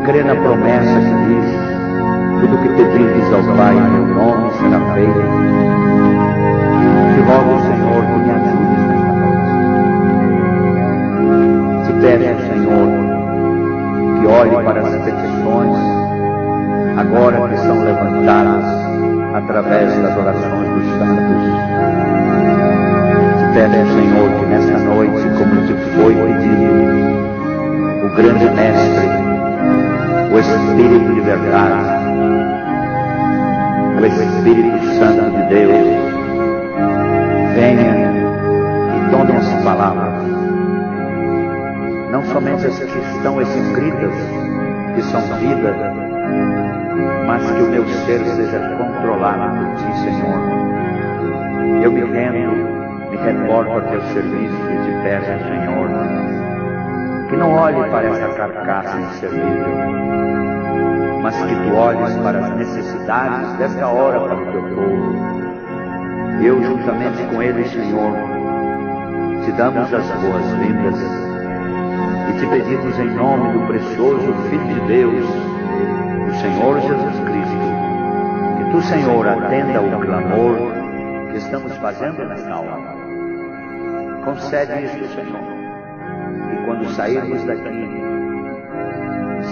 crê na promessa que diz: tudo o que pedires ao Pai em meu nome será feito. Te rogo, Senhor, que me ajudes nesta noite. Te peço, Senhor, que olhe para as petições agora que são levantadas através das orações dos santos. Te peço, Senhor, que nesta noite, como te foi pedido, o grande Mestre, o Espírito de verdade, o Espírito Santo de Deus, venha e tome as palavras, não somente as que estão escritas, que são vida, mas que o meu ser seja controlado por ti, Senhor. Eu me rendo, me reporto a teu serviço e te peço, Senhor, que não olhe para essa carcaça inservível, mas que tu olhes para as necessidades desta hora para o teu povo. Eu, juntamente com ele, Senhor, te damos as boas-vindas e te pedimos em nome do precioso Filho de Deus, o Senhor Jesus Cristo, que tu, Senhor, atenda o clamor que estamos fazendo nesta hora. Concede isso, Senhor, e quando sairmos daqui,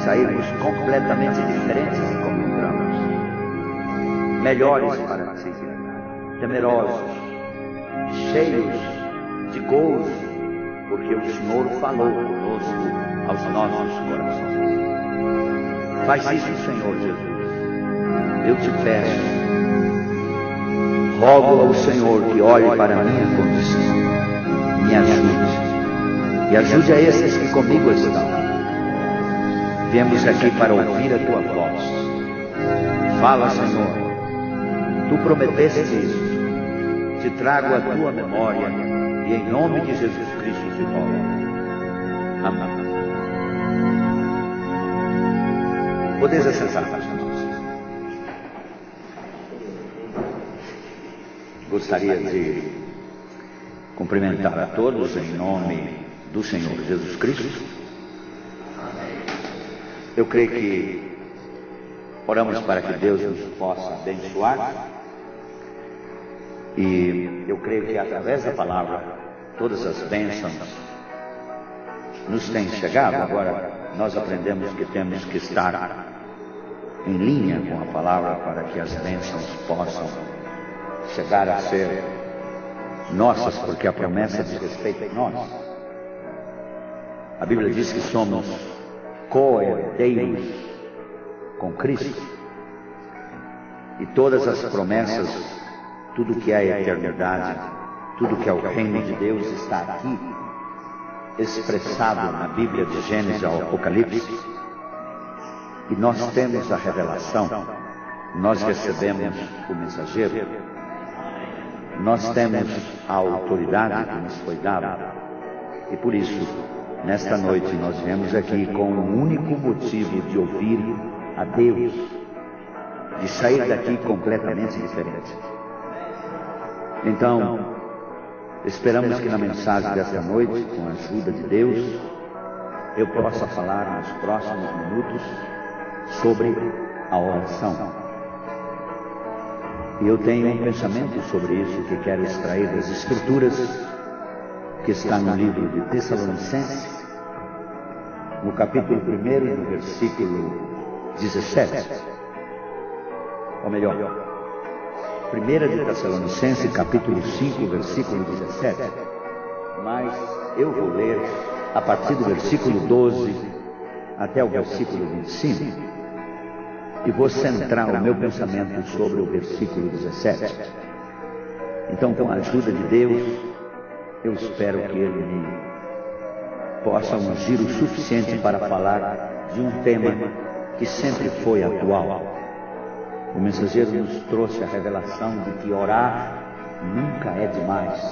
sairmos completamente diferentes de como entramos, melhores para ti, temerosos, cheios de gozo, porque o Senhor falou conosco aos nossos corações. Faz isso, Senhor Jesus, eu te peço. Rogo ao Senhor que olhe para a minha condição, me ajude, e ajude a esses que comigo estão. Viemos aqui para ouvir a tua voz. Fala, Senhor, tu prometeste isso, te trago a tua memória, e em nome de Jesus Cristo te rogo. Amém. Podeis acessar, irmãos. Gostaria de cumprimentar a todos em nome do Senhor Jesus Cristo. Eu creio que oramos para que Deus nos possa abençoar. E eu creio que através da palavra todas as bênçãos nos têm chegado. Agora nós aprendemos que temos que estar em linha com a palavra para que as bênçãos possam chegar a ser nossas, porque a promessa diz respeito a nós. A Bíblia diz que somos co-herdeiros com Cristo, e todas as promessas, tudo que é a eternidade, tudo que é o reino de Deus está aqui expressado na Bíblia de Gênesis ao Apocalipse. E nós temos a revelação, nós recebemos o mensageiro, nós temos a autoridade que nos foi dada, e por isso, nesta noite, nós viemos aqui com um único motivo de ouvir a Deus, de sair daqui completamente diferente. Então, esperamos que na mensagem desta noite, com a ajuda de Deus, eu possa falar nos próximos minutos sobre a oração. E eu tenho um pensamento sobre isso que quero extrair das Escrituras, que está no livro de Tessalonicenses, no capítulo 1, no versículo 17. Ou melhor, 1 de Tessalonicenses, capítulo 5, versículo 17. Mas eu vou ler a partir do versículo 12 até o versículo 25. E vou centrar o meu pensamento sobre o versículo 17. Então, com a ajuda de Deus, eu espero que Ele me possa ungir o suficiente para falar de um tema que sempre foi atual. O mensageiro nos trouxe a revelação de que orar nunca é demais.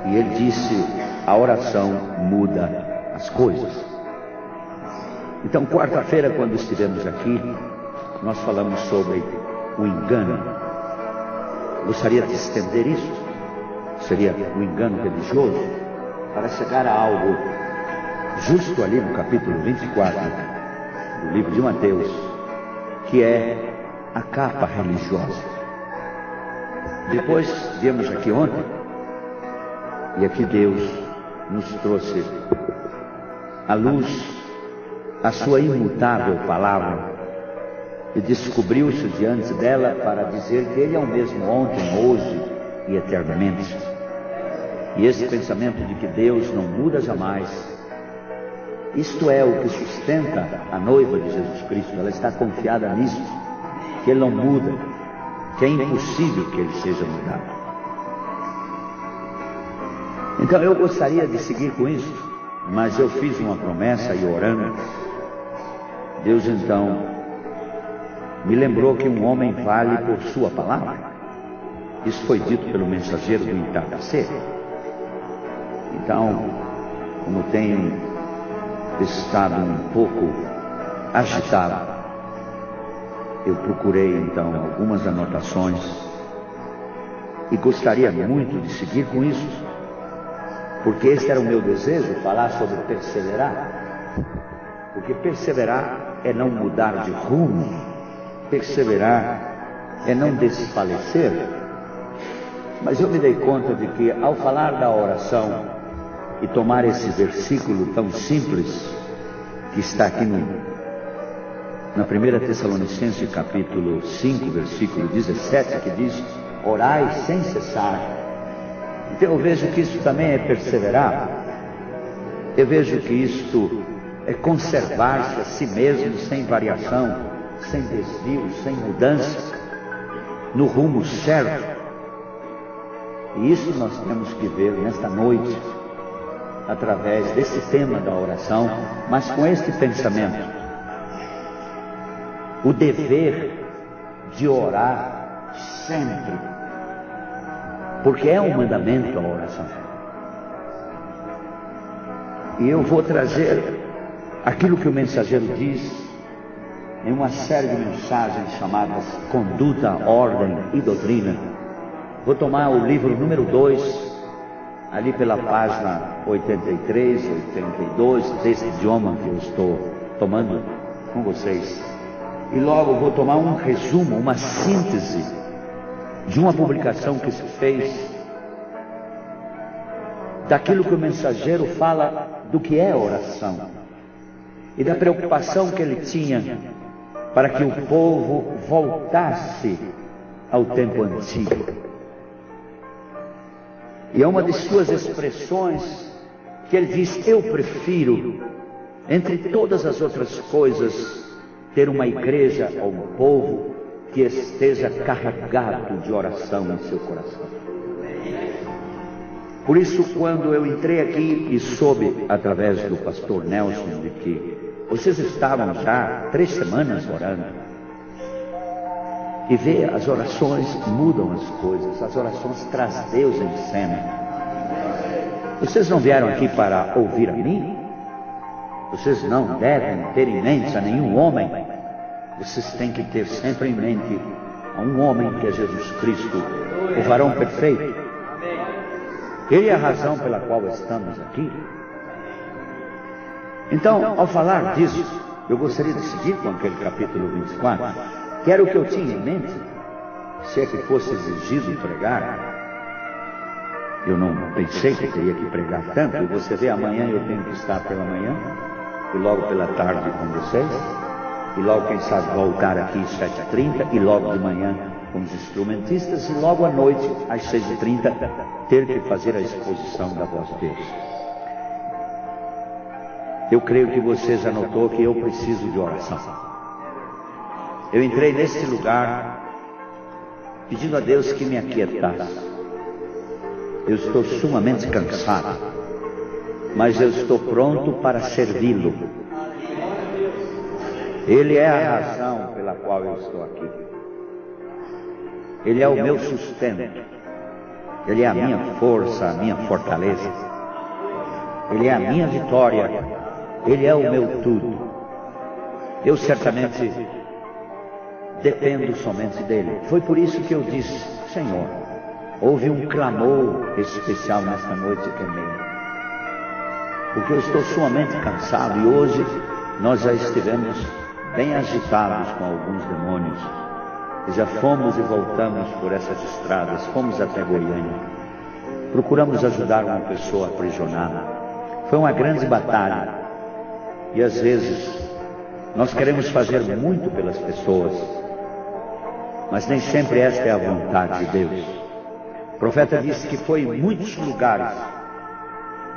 E ele disse, a oração muda as coisas. Então, quarta-feira, quando estivemos aqui, nós falamos sobre o engano. Gostaria de estender isso. Seria o engano religioso, para chegar a algo justo ali no capítulo 24 do livro de Mateus, que é a capa religiosa. Depois viemos aqui ontem, e aqui Deus nos trouxe à luz a sua imutável palavra, e descobriu-se diante dela para dizer que Ele é o mesmo ontem, hoje e eternamente. E esse pensamento de que Deus não muda jamais, isto é o que sustenta a noiva de Jesus Cristo. Ela está confiada nisso, que Ele não muda, que é impossível que Ele seja mudado. Então eu gostaria de seguir com isso, mas eu fiz uma promessa e orando, Deus então me lembrou que um homem vale por sua palavra. Isso foi dito pelo mensageiro do entardecer. Então, como tenho estado um pouco agitado, eu procurei então algumas anotações e gostaria muito de seguir com isso, porque esse era o meu desejo, falar sobre perseverar. Porque perseverar é não mudar de rumo, perseverar é não desfalecer. Mas eu me dei conta de que ao falar da oração e tomar esse versículo tão simples que está aqui na 1 Tessalonicenses capítulo 5, versículo 17, que diz: orai sem cessar. Então eu vejo que isso também é perseverar. Eu vejo que isto é conservar-se a si mesmo sem variação, sem desvio, sem mudança, no rumo certo. E isso nós temos que ver nesta noite, através desse tema da oração, mas com este pensamento: o dever de orar sempre, porque é um mandamento a oração. E eu vou trazer aquilo que o mensageiro diz em uma série de mensagens chamadas Conduta, Ordem e Doutrina. Vou tomar o livro número 2, ali pela página 83, 82, desse idioma que eu estou tomando com vocês. E logo vou tomar um resumo, uma síntese de uma publicação que se fez daquilo que o mensageiro fala do que é oração e da preocupação que ele tinha para que o povo voltasse ao tempo antigo. E é uma de suas expressões que ele diz: eu prefiro, entre todas as outras coisas, ter uma igreja ou um povo que esteja carregado de oração em seu coração. Por isso, quando eu entrei aqui e soube, através do pastor Nelson, de que vocês estavam já 3 semanas orando, e ver as orações mudam as coisas, as orações traz Deus em cena. Vocês não vieram aqui para ouvir a mim? Vocês não devem ter em mente a nenhum homem. Vocês têm que ter sempre em mente a um homem que é Jesus Cristo, o varão perfeito. Ele é a razão pela qual estamos aqui. Então, ao falar disso, eu gostaria de seguir com aquele capítulo 24, que era o que eu tinha em mente, se é que fosse exigido pregar. Eu não pensei que eu teria que pregar tanto, e você vê, amanhã eu tenho que estar pela manhã, e logo pela tarde com vocês, e logo, quem sabe, voltar aqui às 7h30, e logo de manhã com os instrumentistas, e logo à noite, às 6h30, ter que fazer a exposição da voz de Deus. Eu creio que você já notou que eu preciso de oração. Eu entrei neste lugar pedindo a Deus que me aquietasse. Eu estou sumamente cansado, mas eu estou pronto para servi-lo. Ele é a razão pela qual eu estou aqui. Ele é o meu sustento. Ele é a minha força, a minha fortaleza. Ele é a minha vitória. Ele é o meu tudo. Eu certamente dependo somente dele. Foi por isso que eu disse: Senhor, houve um clamor especial nesta noite que é meu. porque eu estou sumamente cansado e hoje nós já estivemos bem agitados com alguns demônios. E já fomos e voltamos por essas estradas, fomos até Goiânia. Procuramos ajudar uma pessoa aprisionada. Foi uma grande batalha. E às vezes nós queremos fazer muito pelas pessoas, mas nem sempre esta é a vontade de Deus. O profeta disse que foi em muitos lugares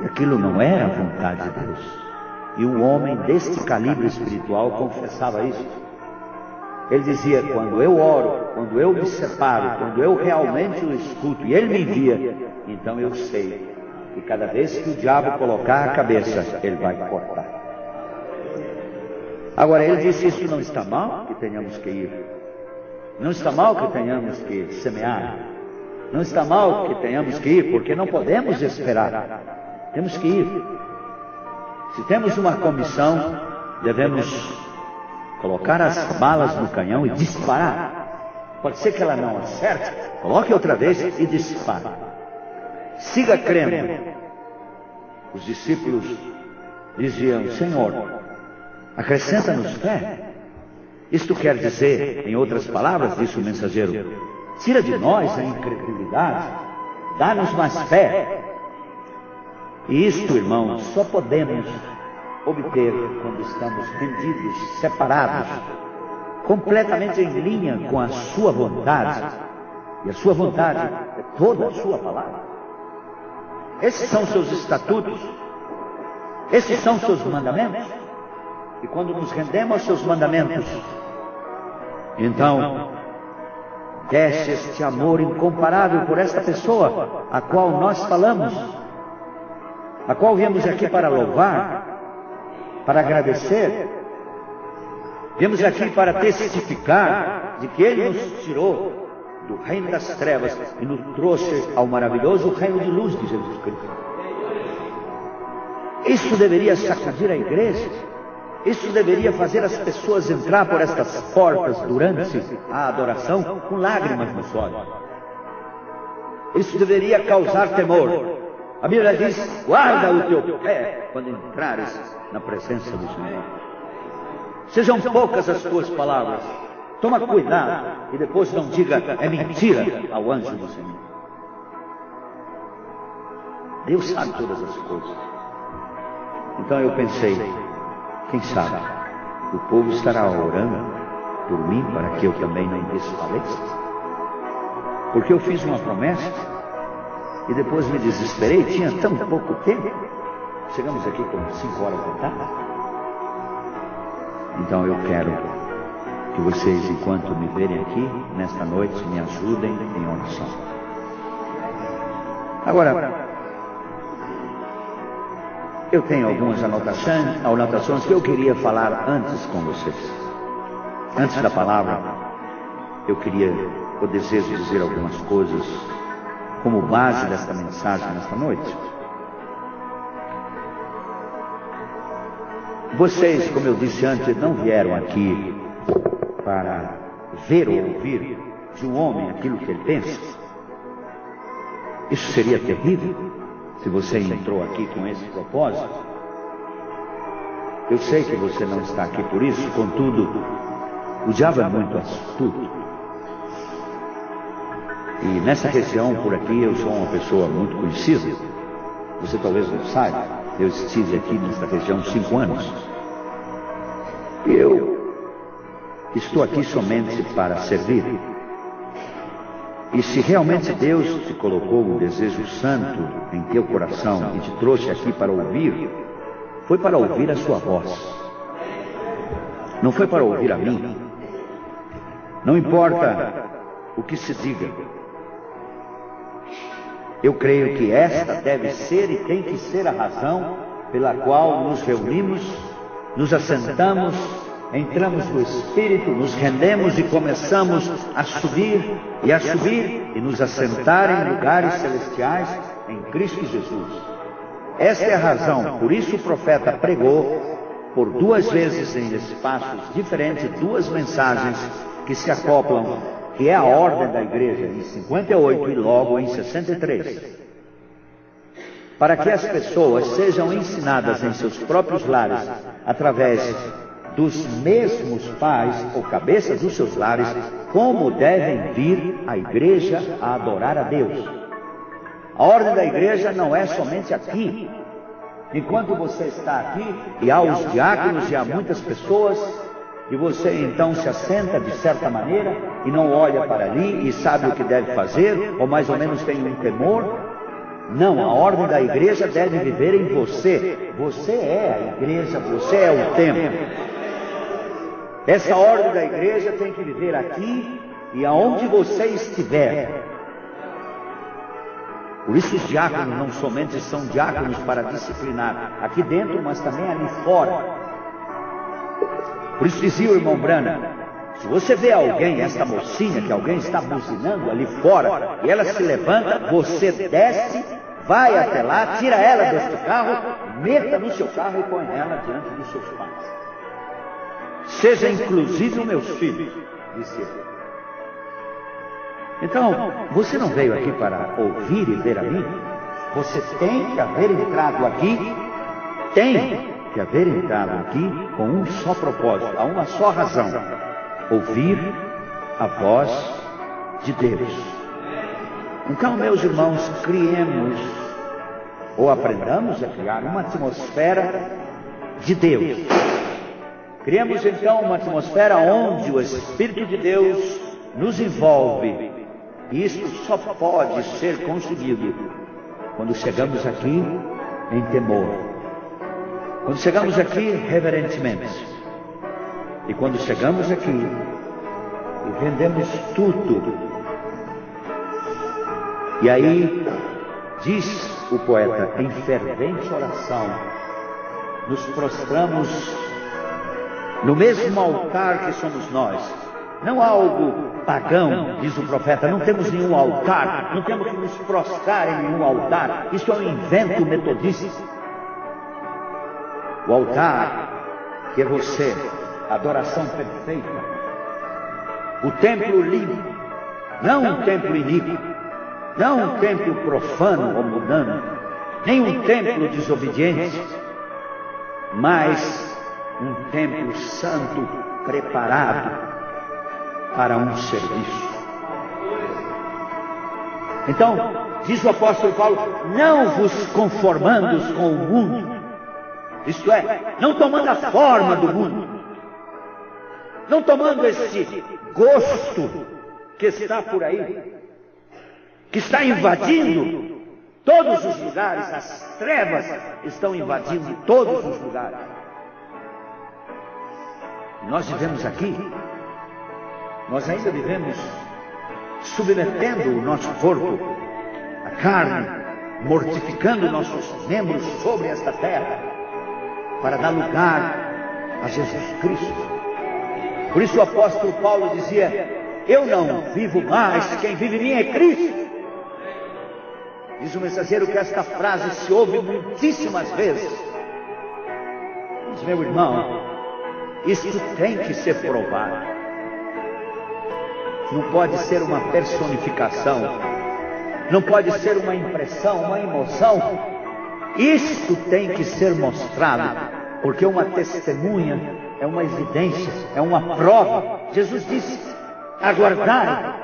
e aquilo não era a vontade de Deus. E um homem deste calibre espiritual confessava isso. Ele dizia: quando eu oro, quando eu me separo, quando eu realmente o escuto e ele me envia, então eu sei que cada vez que o diabo colocar a cabeça, ele vai cortar. Agora, ele disse: isso não está mal que tenhamos que ir. Não está mal que tenhamos que semear. Não está mal que tenhamos que ir, porque não podemos esperar. Temos que ir. Se temos uma comissão, devemos colocar as balas no canhão e disparar. Pode ser que ela não acerte, coloque outra vez e dispare. Siga crendo. Os discípulos diziam: Senhor, acrescenta-nos fé. Isto quer dizer, em outras palavras, disse o mensageiro, tira de nós a incredulidade, dá-nos mais fé. E isto, irmãos, só podemos obter quando estamos rendidos, separados, completamente em linha com a sua vontade. E a sua vontade é toda a sua palavra. Esses são seus estatutos, esses são seus mandamentos. E quando nos rendemos aos seus mandamentos, então desce este amor incomparável por esta pessoa a qual nós falamos, a qual viemos aqui para louvar, para agradecer, viemos aqui para testificar de que Ele nos tirou do reino das trevas e nos trouxe ao maravilhoso reino de luz de Jesus Cristo. Isso deveria sacudir a igreja. Isso deveria fazer as pessoas entrar por estas portas durante a adoração com lágrimas nos olhos. Isso deveria causar temor. A Bíblia diz: guarda o teu pé quando entrares na presença do Senhor. Sejam poucas as tuas palavras. Toma cuidado e depois não diga é mentira ao anjo do Senhor. Deus sabe todas as coisas. Então eu pensei: quem sabe o povo estará orando por mim para que eu também não desfaleça? Porque eu fiz uma promessa e depois me desesperei, tinha tão pouco tempo. Chegamos aqui com 5 horas da tarde. Então eu quero que vocês, enquanto me verem aqui nesta noite, me ajudem em oração. Agora, eu tenho algumas anotações que eu queria falar antes com vocês. Antes da palavra, eu desejo dizer algumas coisas como base desta mensagem nesta noite. Vocês, como eu disse antes, não vieram aqui para ver ou ouvir de um homem aquilo que ele pensa. Isso seria terrível se você entrou aqui com esse propósito. Eu sei que você não está aqui por isso, contudo, o diabo é muito astuto. E nessa região por aqui eu sou uma pessoa muito conhecida. Você talvez não saiba, eu estive aqui nesta região 5 anos. E eu estou aqui somente para servir. E se realmente Deus te colocou um desejo santo em teu coração e te trouxe aqui para ouvir, foi para ouvir a sua voz. Não foi para ouvir a mim. Não importa o que se diga. Eu creio que esta deve ser e tem que ser a razão pela qual nos reunimos, nos assentamos, entramos no Espírito, nos rendemos e começamos a subir e nos assentar em lugares celestiais em Cristo Jesus. Esta é a razão, por isso o profeta pregou por 2 vezes em espaços diferentes, 2 mensagens que se acoplam, que é a ordem da igreja, em 58 e logo em 63. para que as pessoas sejam ensinadas em seus próprios lares, através dos mesmos pais ou cabeças dos seus lares, como devem vir à igreja a adorar a Deus. A ordem da igreja não é somente aqui. Enquanto você está aqui, e há os diáconos e há muitas pessoas, e você então se assenta de certa maneira, e não olha para ali e sabe o que deve fazer, ou mais ou menos tem um temor. Não, a ordem da igreja deve viver em você. Você é a igreja, você é o templo. Essa ordem da igreja tem que viver aqui e aonde você estiver. Por isso os diáconos não somente são diáconos para disciplinar aqui dentro, mas também ali fora. Por isso dizia o irmão Branham, se você vê alguém, esta mocinha, que alguém está buzinando ali fora, e ela se levanta, você desce, vai até lá, tira ela deste carro, meta no seu carro e põe ela diante dos seus pais. Seja inclusive os meus filhos, disse ele. Então, você não veio aqui para ouvir e ver a mim? Você tem que haver entrado aqui, com um só propósito, há uma só razão: ouvir a voz de Deus. Então, meus irmãos, criemos, ou aprendamos a criar uma atmosfera de Deus. Criemos então uma atmosfera onde o Espírito de Deus nos envolve. E isso só pode ser conseguido quando chegamos aqui em temor, quando chegamos aqui reverentemente, e quando chegamos aqui e rendemos tudo. E aí diz o poeta, em fervente oração nos prostramos no mesmo altar que somos nós. Não algo pagão, diz o profeta, não temos nenhum altar, não temos que nos prostrar em nenhum altar. Isso é um invento metodista. O altar que é você, a adoração perfeita, o templo limpo, não um templo iníquo, não um templo profano ou mundano, nem um templo desobediente, mas um templo santo, preparado para um serviço. Então, diz o apóstolo Paulo, não vos conformandos com o mundo, isto é, não tomando a forma do mundo, não tomando esse gosto que está por aí, que está invadindo todos os lugares, as trevas estão invadindo todos os lugares. Nós vivemos aqui, nós ainda vivemos submetendo o nosso corpo, a carne, mortificando nossos membros sobre esta terra, para dar lugar a Jesus Cristo. Por isso o apóstolo Paulo dizia, eu não vivo mais, quem vive em mim é Cristo. Diz o mensageiro que esta frase se ouve muitíssimas vezes. Mas, meu irmão, isto tem que ser provado. Não pode ser uma personificação, não pode ser uma impressão, uma emoção. Isto tem que ser mostrado, porque uma testemunha é uma evidência, é uma prova. Jesus disse, aguardai,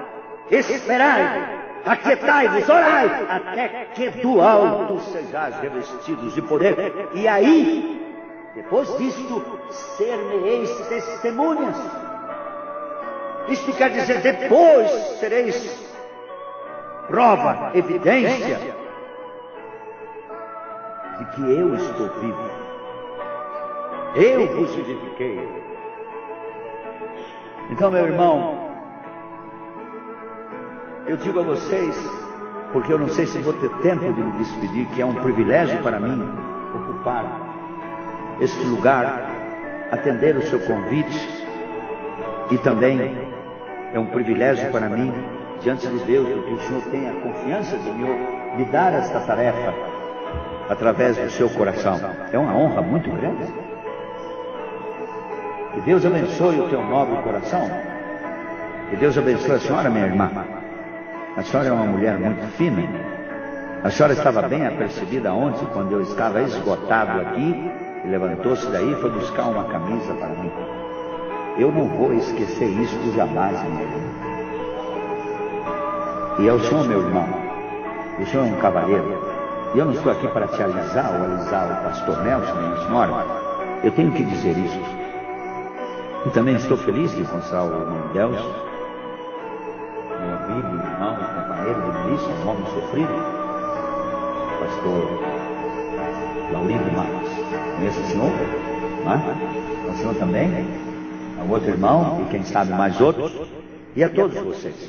esperai, aquietai-vos, orai, até que do alto sejais revestidos de poder. E aí, depois disto, ser-me-eis testemunhas. Isto quer dizer, depois sereis prova, evidência de que eu estou vivo. Eu vos vivifiquei. Então, meu irmão, eu digo a vocês, porque eu não sei se vou ter tempo de me despedir, que é um privilégio para mim ocupar este lugar, atender o seu convite, e também é um privilégio para mim, diante de Deus, que o Senhor tenha a confiança de me dar esta tarefa através do seu coração. É uma honra muito grande. Que Deus abençoe o teu nobre coração. Que Deus abençoe a senhora, minha irmã. A senhora é uma mulher muito fina. A senhora estava bem apercebida ontem, quando eu estava esgotado aqui, e levantou-se daí e foi buscar uma camisa para mim. Eu não vou esquecer isso jamais, minha irmã. E é o senhor, meu irmão. O senhor é um cavalheiro. E eu não estou aqui para te alisar ou alisar o pastor Nelson, nem a senhora. Eu tenho que dizer isso. E também estou feliz de encontrar o irmão Delcio, meu amigo, irmão, companheiro de milícia, um homem sofrido, pastor Laurindo Marcos. Conhece o senhor? O senhor também? É um outro irmão, e quem sabe mais outros, e a todos vocês.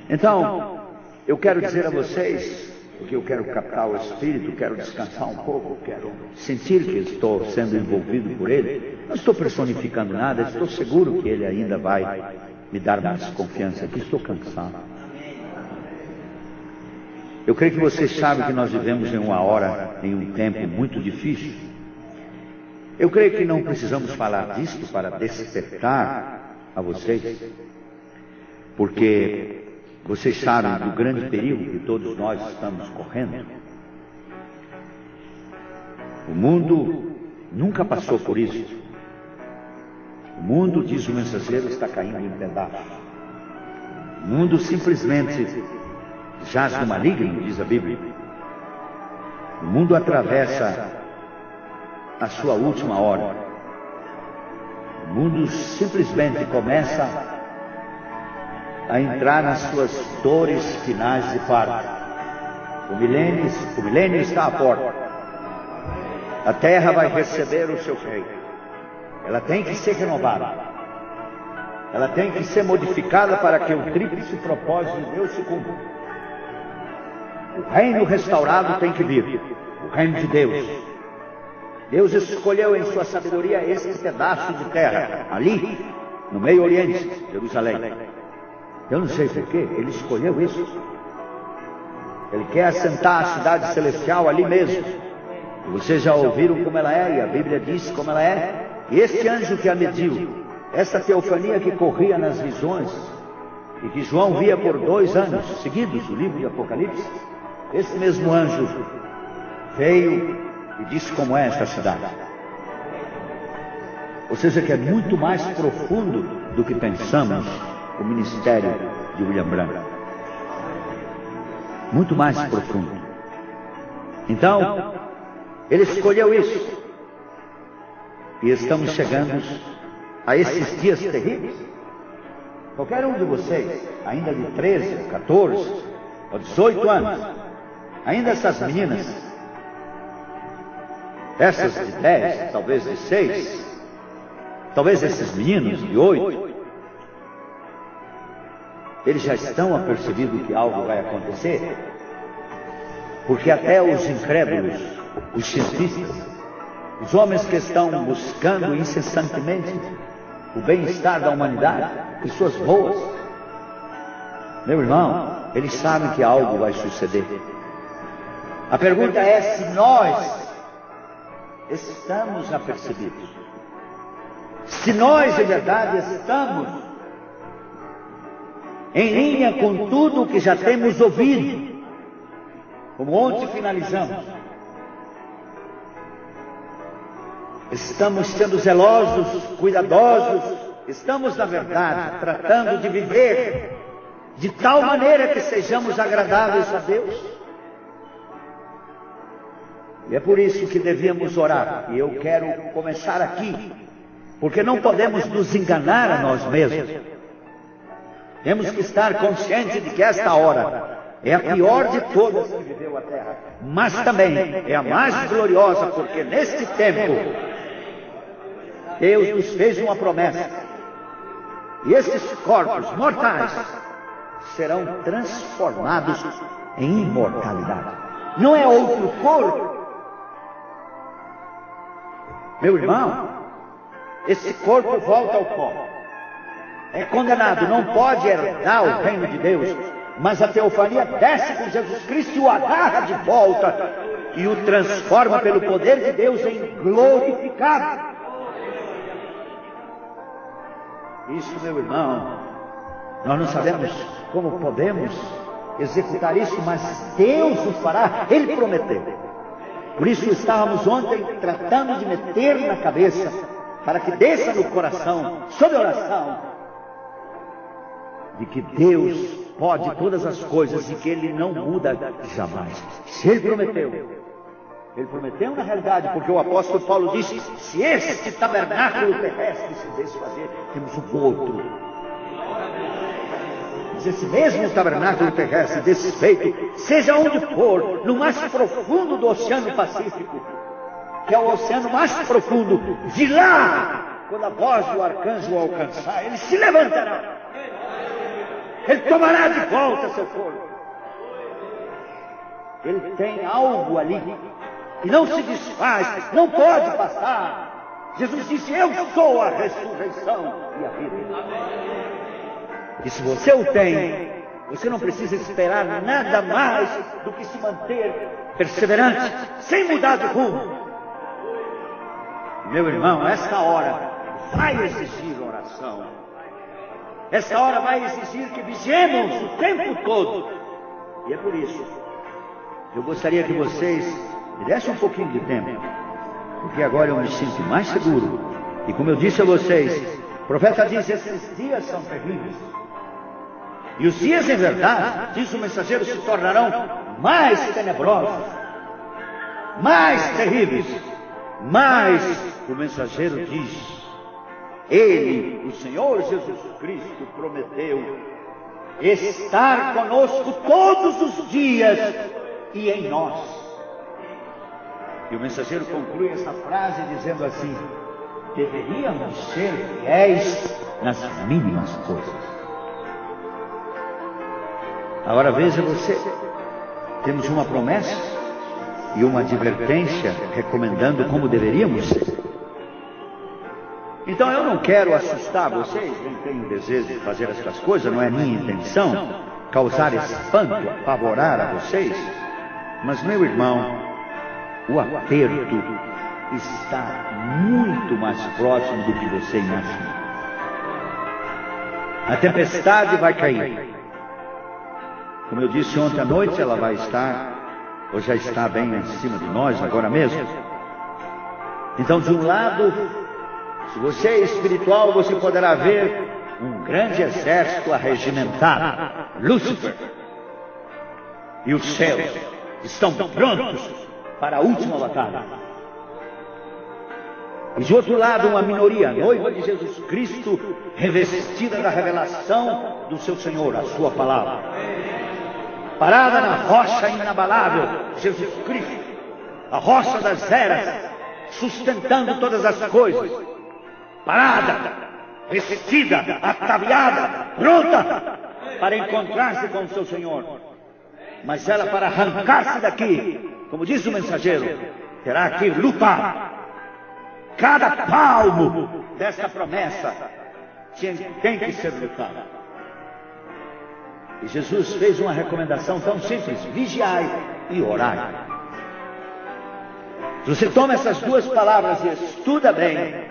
Então, eu quero dizer a vocês, porque eu quero captar o Espírito, quero descansar um pouco, quero sentir que estou sendo envolvido por Ele. Não estou personificando nada, estou seguro que Ele ainda vai me dar mais confiança aqui, estou cansado. Eu creio que vocês sabem que nós vivemos em uma hora, em um tempo muito difícil. Eu creio que não precisamos falar disto para despertar a vocês, porque vocês sabem do grande perigo que todos nós estamos correndo. O mundo nunca passou por isso. O mundo, diz o mensageiro, está caindo em pedaços. O mundo simplesmente jaz no maligno, diz a Bíblia. O mundo atravessa a sua última hora. O mundo simplesmente começa a entrar nas suas dores finais de parto. O milênio está à porta. A terra vai receber o seu rei. Ela tem que ser renovada. Ela tem que ser modificada para que o tríplice propósito de Deus se cumpra. O reino restaurado tem que vir. O reino de Deus. Deus escolheu em sua sabedoria esse pedaço de terra, ali, no Meio Oriente, Jerusalém. Eu não sei porquê, Ele escolheu isso. Ele quer assentar a cidade celestial ali mesmo. E vocês já ouviram como ela é, e a Bíblia diz como ela é. E este anjo que a mediu, essa teofania que corria nas visões, e que João via por 2 anos seguidos, o livro de Apocalipse, esse mesmo anjo veio e disse como é esta cidade. Ou seja, que é muito mais profundo do que pensamos o ministério de William Branham. Muito mais profundo. Então, ele escolheu isso. E estamos chegando a esses dias terríveis. Qualquer um de vocês, ainda de 13, 14 ou 18 anos, ainda essas meninas, essas de 10, talvez de 6, talvez esses meninos de 8, eles já estão apercebidos que algo vai acontecer, porque até os incrédulos, os cientistas, os homens que estão buscando incessantemente o bem-estar da humanidade, pessoas boas, meu irmão, eles sabem que algo vai suceder. A pergunta é se nós estamos apercebidos, se nós, em verdade, estamos em linha com tudo o que já temos ouvido, como ontem finalizamos. Estamos sendo zelosos, cuidadosos, estamos, na verdade, tratando de viver de tal maneira que sejamos agradáveis a Deus. E é por isso que devíamos orar. E eu quero começar aqui, porque não podemos nos enganar a nós mesmos. Temos que estar conscientes de que esta hora é a pior de todas que viveu a terra, mas também é a mais gloriosa, porque neste tempo Deus nos fez uma promessa, e esses corpos mortais serão transformados em imortalidade. Não é outro corpo, meu irmão. Esse corpo volta ao pó, é condenado, não pode herdar o reino de Deus, mas a teofania desce com Jesus Cristo e o agarra de volta e o transforma pelo poder de Deus em glorificado. Isso, meu irmão, nós não sabemos como podemos executar isso, mas Deus o fará, Ele prometeu. Por isso estávamos ontem tratando de meter na cabeça, para que desça no coração, sob oração, de que Deus pode todas as coisas e que Ele não muda jamais. Se Ele prometeu na realidade, porque o apóstolo Paulo disse: se este tabernáculo terrestre se desfazer, temos um outro. Mas esse mesmo tabernáculo terrestre desfeito, seja onde for, no mais profundo do Oceano Pacífico, que é o oceano mais profundo, de lá, quando a voz do arcanjo o alcançar, ele se levantará. Ele tomará de volta seu corpo. Ele tem algo ali que não se desfaz, não pode passar. Jesus disse: eu sou a ressurreição e a vida. E se você o tem, você não precisa esperar nada mais do que se manter perseverante, sem mudar de rumo. Meu irmão, esta hora vai exigir oração. Esta hora vai exigir que vigiemos o tempo todo. E é por isso que eu gostaria que vocês me dessem um pouquinho de tempo, porque agora eu me sinto mais seguro. E como eu disse a vocês, o profeta diz: esses dias são terríveis. E os dias, em verdade, diz o mensageiro, se tornarão mais tenebrosos, mais terríveis. Mas o mensageiro diz: Ele, o Senhor Jesus Cristo, prometeu estar conosco todos os dias e em nós. E o mensageiro conclui essa frase dizendo assim: deveríamos ser fiéis nas mínimas coisas. Agora veja você, temos uma promessa e uma advertência recomendando como deveríamos ser. Então eu não quero assustar vocês, nem tenho desejo de fazer essas coisas, não é minha intenção causar espanto, apavorar a vocês. Mas, meu irmão, o aperto está muito mais próximo do que você imagina. A tempestade vai cair. Como eu disse ontem à noite, ela vai estar, ou já está bem em cima de nós agora mesmo. Então, de um lado, se você é espiritual, você poderá ver um grande exército arregimentado, Lúcifer. E os céus estão prontos para a última batalha. E de outro lado, uma minoria, a noiva de Jesus Cristo, revestida da revelação do seu Senhor, a sua palavra. Parada na rocha inabalável, Jesus Cristo, a rocha das eras, sustentando todas as coisas. Parada, vestida, ataviada, pronta para encontrar-se com o seu Senhor. Mas ela, para arrancar-se daqui, como diz o mensageiro, terá que lutar. Cada palmo desta promessa tem que ser lutado. E Jesus fez uma recomendação tão simples: vigiai e orai. Se você toma essas duas palavras e estuda bem,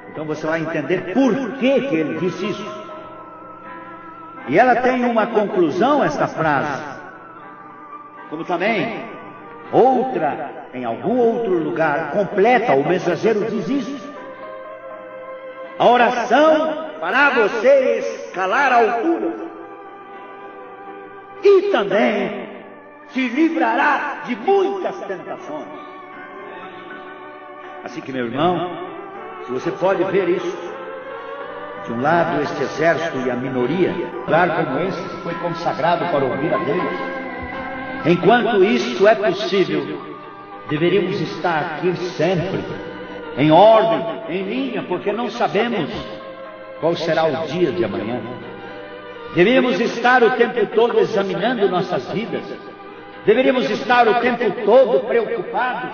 então você vai entender por que ele disse isso. E ela tem uma conclusão, esta frase, como também outra, em algum outro lugar, completa. O mensageiro diz isso: a oração fará você escalar alturas e também te livrará de muitas tentações. Assim que, meu irmão, se você pode ver isso, de um lado este exército e a minoria, lugar como esse que foi consagrado para ouvir a Deus. Enquanto isto é possível, deveríamos estar aqui sempre, em ordem, em linha, porque não sabemos qual será o dia de amanhã. Deveríamos estar o tempo todo examinando nossas vidas. Deveríamos estar o tempo todo preocupados,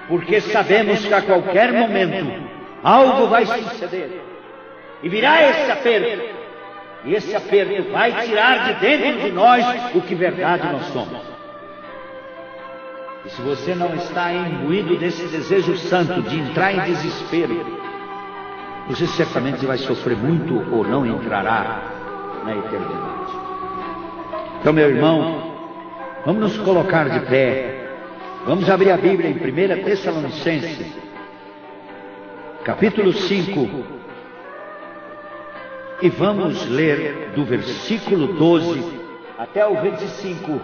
porque sabemos que a qualquer momento algo vai suceder e virá esse aperto, e esse aperto vai tirar de dentro de nós o que verdade nós somos. E se você não está imbuído desse desejo santo de entrar em desespero, você certamente vai sofrer muito ou não entrará na eternidade. Então, meu irmão, vamos nos colocar de pé. Vamos abrir a Bíblia em 1 Tessalonicenses, capítulo 5, e vamos ler do versículo 12 até o 25,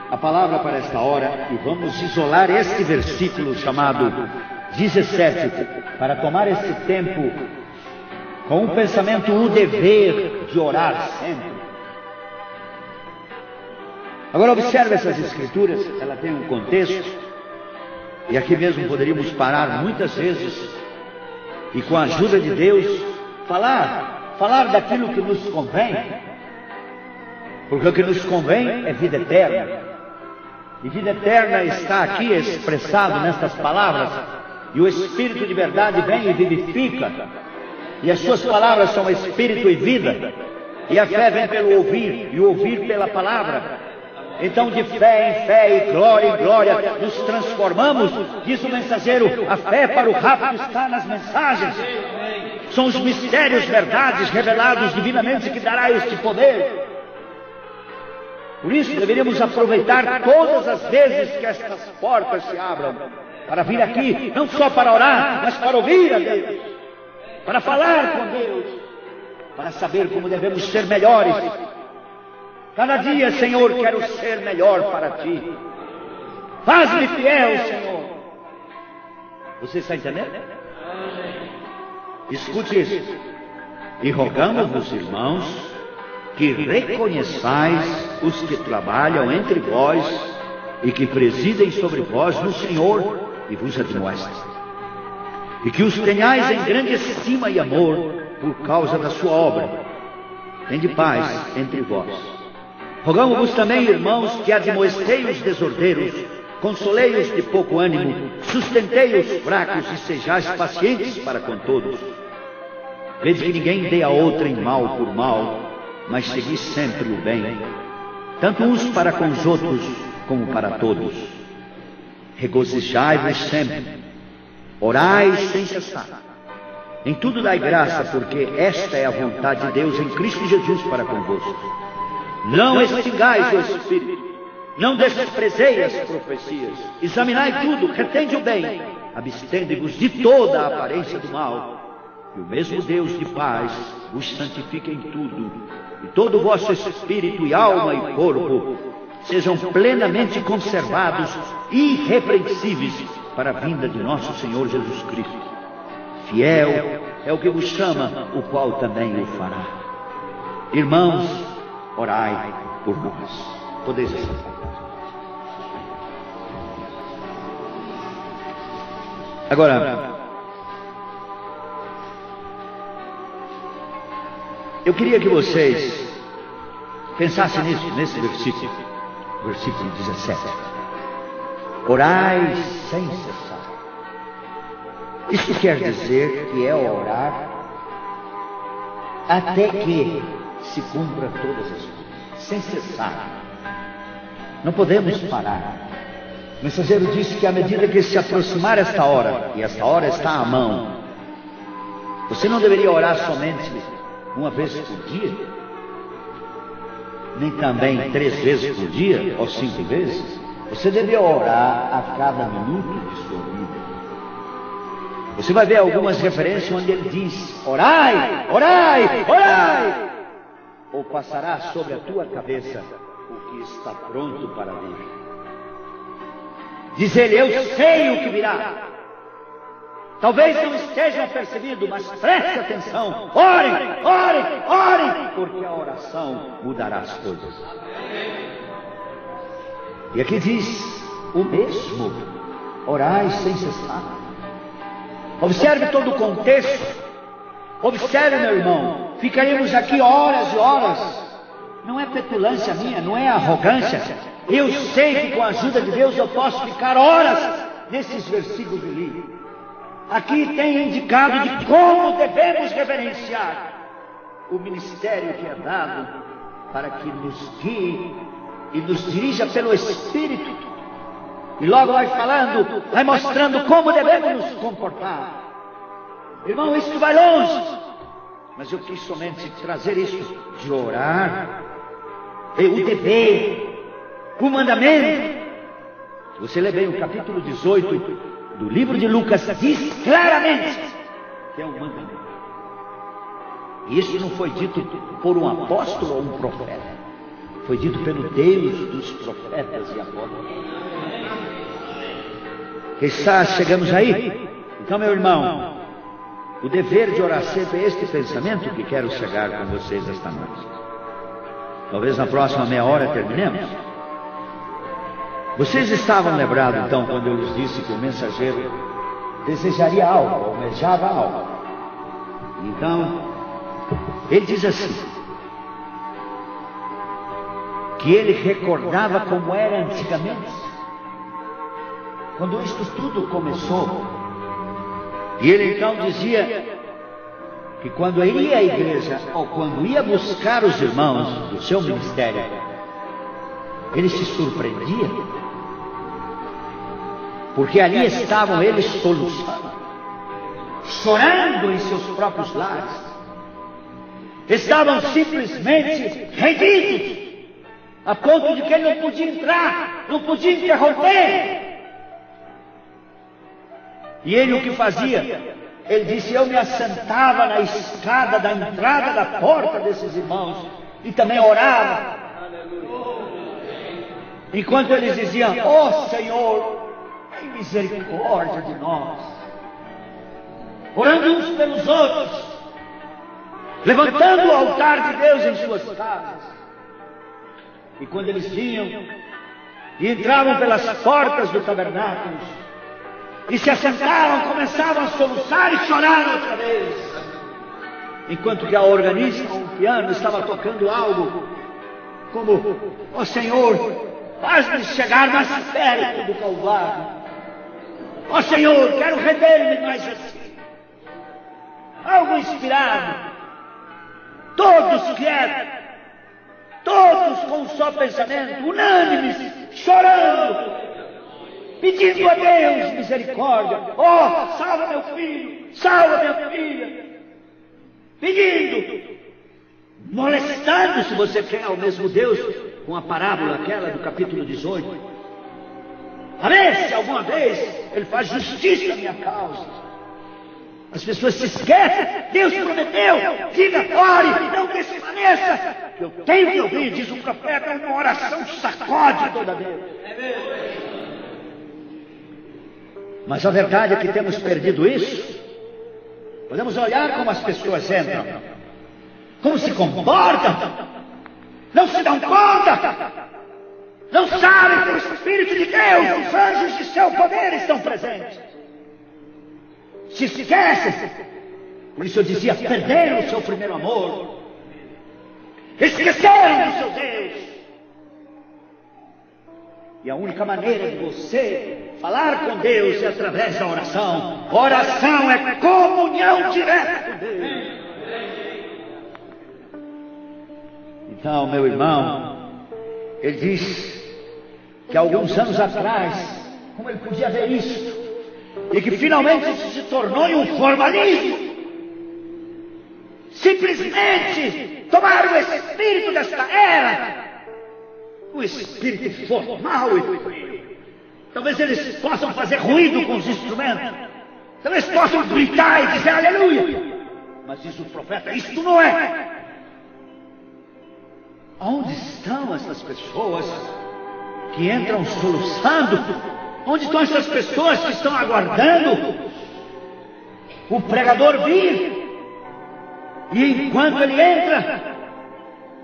a palavra para esta hora, e vamos isolar este versículo chamado 17, para tomar esse tempo com o pensamento, o dever de orar sempre. Agora observe essas escrituras, ela tem um contexto, e aqui mesmo poderíamos parar muitas vezes, e com a ajuda de Deus, falar daquilo que nos convém, porque o que nos convém é vida eterna, e vida eterna está aqui expressado nestas palavras, e o Espírito de verdade vem e vivifica, e as suas palavras são Espírito e vida, e a fé vem pelo ouvir, e o ouvir pela palavra. Então, de fé em fé e glória em glória, nos transformamos, diz o mensageiro, a fé para o rápido está nas mensagens. São os mistérios, verdades revelados divinamente que dará este poder. Por isso, deveríamos aproveitar todas as vezes que estas portas se abram, para vir aqui, não só para orar, mas para ouvir a Deus, para falar com Deus, para saber como devemos ser melhores. Cada dia, Senhor, quero ser melhor para Ti. Faz-me fiel, Senhor. Você está entendendo? Escute isso. E rogamos-vos, irmãos, que reconheçais os que trabalham entre vós e que presidem sobre vós no Senhor e vos admoestem. E que os tenhais em grande estima e amor por causa da sua obra. Tende paz entre vós. Rogamos-vos também, irmãos, que admoestei os desordeiros, consolei-os de pouco ânimo, sustentei os fracos e sejais pacientes para com todos. Vede que ninguém dê a outrem mal por mal, mas segui sempre o bem, tanto uns para com os outros, como para todos. Regozijai-vos sempre, orai sem cessar. Em tudo dai graça, porque esta é a vontade de Deus em Cristo Jesus para convosco. Não extingais o Espírito, não desprezeis as profecias, examinai tudo, retende o bem, abstende-vos de toda a aparência do mal, e o mesmo Deus de paz vos santifique em tudo, e todo o vosso espírito e alma e corpo sejam plenamente conservados, irrepreensíveis, para a vinda de nosso Senhor Jesus Cristo. Fiel é o que vos chama, o qual também o fará. Irmãos, orai por nós. Podeis assentar. Agora, eu queria que vocês pensassem nisso, nesse versículo, versículo 17. Orai sem cessar. Isso quer dizer que é orar até que se cumpra todas as coisas, sem cessar. Não podemos parar. O mensageiro disse que à medida que se aproximar esta hora, e esta hora está à mão, você não deveria orar somente uma vez por dia, nem também 3 vezes por dia, ou 5 vezes. Você deveria orar a cada minuto de sua vida. Você vai ver algumas referências onde ele diz: orai, orai, orai. Ou passará sobre a tua cabeça o que está pronto para vir. Diz ele: eu sei o que virá. Talvez não estejam percebido, mas preste atenção. Orem, orem, orem, porque a oração mudará as coisas. E aqui diz o mesmo: orai sem cessar. Observe todo o contexto. Observe, meu irmão. Ficaríamos aqui horas e horas. Não é petulância minha, não é arrogância. Eu sei que com a ajuda de Deus eu posso ficar horas nesses versículos de livro. Aqui tem indicado de como devemos reverenciar o ministério que é dado para que nos guie e nos dirija pelo Espírito. E logo vai falando, vai mostrando como devemos nos comportar. Irmão, isso vai longe. Mas eu quis somente trazer isso de orar o dever, o mandamento. Se você ler bem o capítulo 18 do livro de Lucas, diz claramente que é um mandamento. E isso não foi dito por um apóstolo ou um profeta. Foi dito pelo Deus dos profetas e apóstolos. Chegamos aí? Então, meu irmão, o dever de orar sempre é este pensamento que quero chegar com vocês esta noite. Talvez na próxima meia hora terminemos. Vocês estavam lembrados, então, quando eu lhes disse que o mensageiro desejaria algo, almejava algo. Então, ele diz assim, que ele recordava como era antigamente, quando isto tudo começou. E ele então dizia que quando iria à igreja, ou quando ia buscar os irmãos do seu ministério, ele se surpreendia, porque ali estavam eles soluçando, chorando em seus próprios lares, estavam simplesmente rendidos, a ponto de que ele não podia entrar, não podia interromper. E ele o que fazia? Ele disse, eu me assentava na escada da entrada da porta desses irmãos e também orava. Enquanto eles diziam, ó Senhor, tem misericórdia de nós. Orando uns pelos outros, levantando o altar de Deus em suas casas. E quando eles vinham e entravam pelas portas do tabernáculo e se assentavam, começavam a soluçar e chorar outra vez, enquanto que a organista ou o piano estava tocando algo como, ó Senhor, faz-me chegar mais perto do Calvário. Ó Senhor, quero render-me mais assim. Algo inspirado, todos quietos, todos com um só pensamento, unânimes, chorando, pedindo a Deus misericórdia. Oh, salva meu filho, salva minha filha. Pedindo, molestando, se você quer, ao mesmo Deus, com a parábola aquela do capítulo 18. A ver se alguma vez ele faz justiça à minha causa. As pessoas se esquecem, Deus prometeu, diga, ore, não desfaneça. Eu tenho que ouvir, diz o profeta, uma oração sacode toda vez. Mas a verdade é que temos perdido isso. Podemos olhar como as pessoas entram, como se comportam, não se dão conta, não sabem que o Espírito de Deus, os anjos de seu poder estão presentes. Se esquecem. Por isso eu dizia, perderam o seu primeiro amor, esqueceram do seu Deus. E a única maneira de você falar com Deus é através da oração. Oração é comunhão direta com Deus. Então, meu irmão, ele diz que alguns anos atrás, como ele podia ver isso, e que finalmente isso se tornou em um formalismo. Simplesmente tomar o espírito desta era, o espírito formal e frio. Talvez eles possam fazer ruído com os instrumentos, talvez possam gritar e dizer aleluia, mas diz o profeta, isto não é. Onde estão essas pessoas que entram soluçando? Onde estão essas pessoas que estão aguardando o pregador vir? E enquanto ele entra,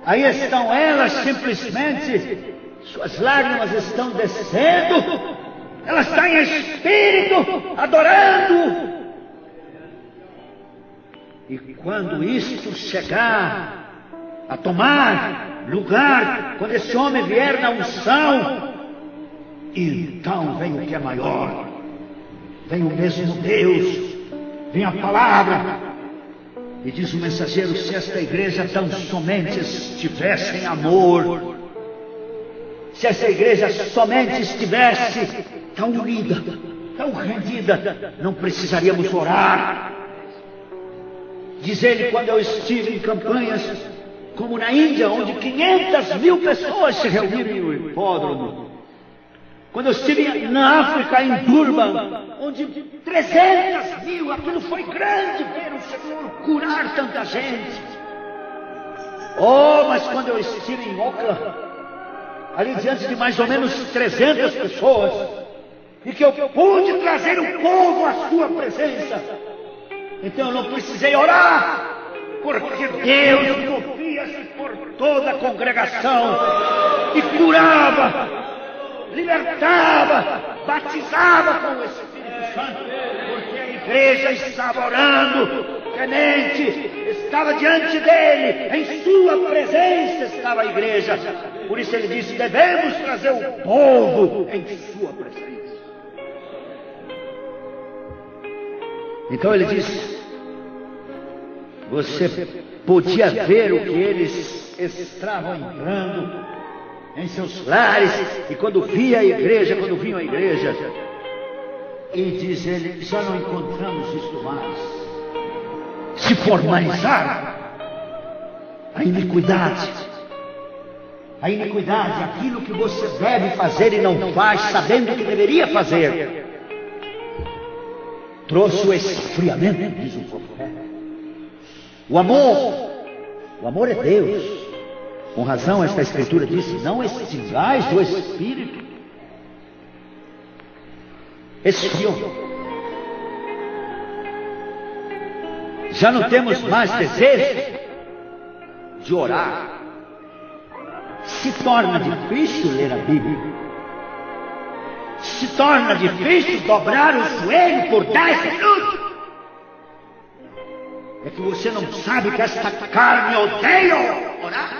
aí estão elas simplesmente, suas lágrimas estão descendo, elas estão em espírito, adorando. E quando isto chegar a tomar lugar, quando esse homem vier na unção, então vem o que é maior, vem o mesmo Deus, vem a palavra. E diz o mensageiro, se esta igreja tão somente estivesse em amor, se essa igreja somente estivesse tão unida, tão rendida, não precisaríamos orar. Diz ele, quando eu estive em campanhas como na Índia, onde 500.000 pessoas se reuniram em um hipódromo. Quando eu estive na África, em Durban, onde 300.000, aquilo foi grande ver o Senhor curar tanta gente. Oh, mas quando eu estive em Auckland, ali diante de mais ou menos 300 pessoas, e que eu pude trazer o povo à sua presença, então eu não precisei orar, porque Deus movia-se por toda a congregação e curava, libertava, batizava com o Espírito Santo, porque a igreja estava orando, temente, estava diante dele, em sua presença estava a igreja. Por isso ele disse: devemos trazer o povo em sua presença. Então ele disse: você podia ver o que eles estavam entrando em seus lares, e quando vinham à igreja, e diz ele: já não encontramos isso mais. Se formalizaram a iniquidade, aquilo que você deve fazer e não faz, sabendo que deveria fazer, trouxe o esfriamento, diz o profeta. O amor é Deus. Com razão esta escritura diz: não extingais do Espírito. Esfriou. Já não temos mais desejo de orar. Se torna difícil ler a Bíblia. Se torna difícil dobrar o joelho por 10 minutos. É que você não sabe que esta carne odeia orar.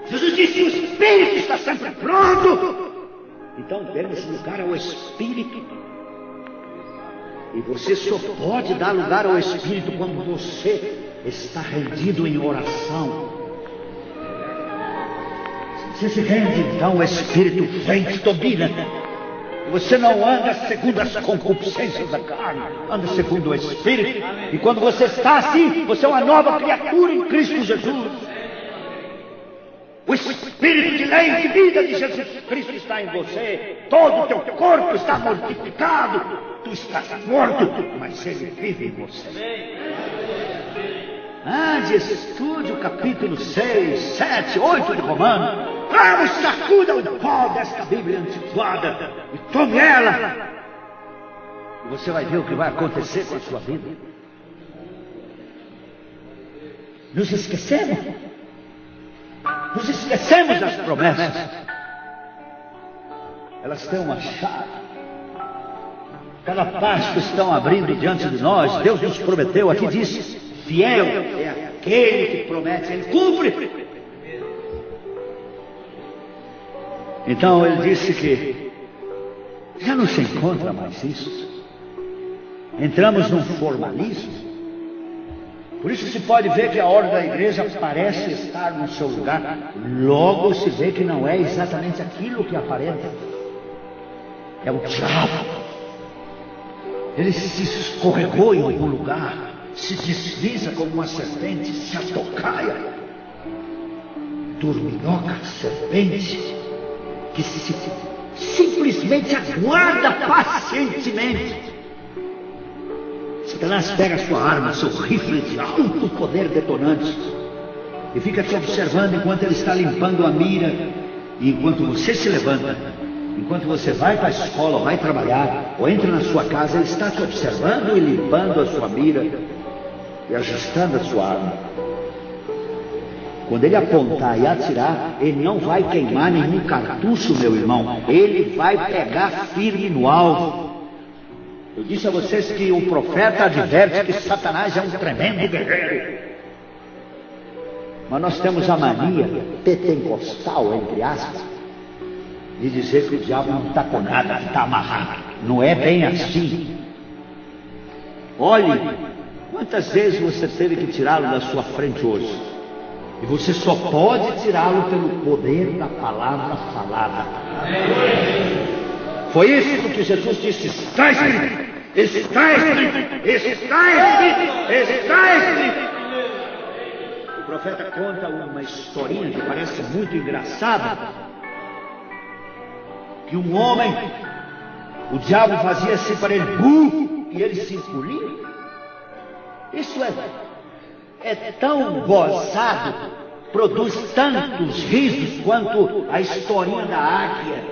Jesus disse: o Espírito está sempre pronto. Então demos lugar ao Espírito. E você só pode dar lugar ao Espírito quando você está rendido em oração. Se você se rende, então o Espírito vem te domina. Você não anda segundo as concupiscências da carne, anda segundo o Espírito. E quando você está assim, você é uma nova criatura em Cristo Jesus. O Espírito de lei e de vida de Jesus Cristo está em você. Todo o teu corpo está mortificado. Tu estás morto, mas Ele vive em você. Ande, estude o capítulo 6, 7, 8 de Romanos. Vamos, sacuda o pó desta Bíblia antiquada e tome ela. E você vai ver o que vai acontecer com a sua vida. Nos esquecemos das promessas. Elas têm uma chave. Cada passo que estão abrindo diante de nós, Deus nos prometeu. Aqui diz: fiel é aquele que promete, Ele cumpre. Então ele disse que já não se encontra mais isso. Entramos num formalismo. Por isso se pode ver que a ordem da igreja parece estar no seu lugar. Logo se vê que não é exatamente aquilo que aparenta. É o diabo. Ele se escorregou em algum lugar, se desliza como uma serpente, se atocaia, dorminhoca, serpente, que simplesmente aguarda pacientemente. Satanás pega a sua arma, seu rifle de alto poder detonante, e fica te observando enquanto ele está limpando a mira, e enquanto você se levanta, enquanto você vai para a escola, vai trabalhar, ou entra na sua casa, ele está te observando e limpando a sua mira e ajustando a sua arma. Quando ele apontar e atirar, ele não vai queimar nenhum cartucho, meu irmão. Ele vai pegar firme no alvo. Eu disse a vocês que o profeta adverte que Satanás é um tremendo guerreiro. Mas nós temos a mania pentecostal, entre aspas, de dizer que o diabo não está com nada, que está amarrado. Não é bem assim. Olhe, quantas vezes você teve que tirá-lo da sua frente hoje? E você só pode tirá-lo pelo poder da palavra falada. Foi isso que Jesus disse: está escrito, está escrito, está escrito, está escrito. O profeta conta uma historinha que parece muito engraçada, que um homem, o diabo fazia assim para ele, e ele se encolhia. Isso é tão gozado, produz tantos risos quanto a historinha da águia,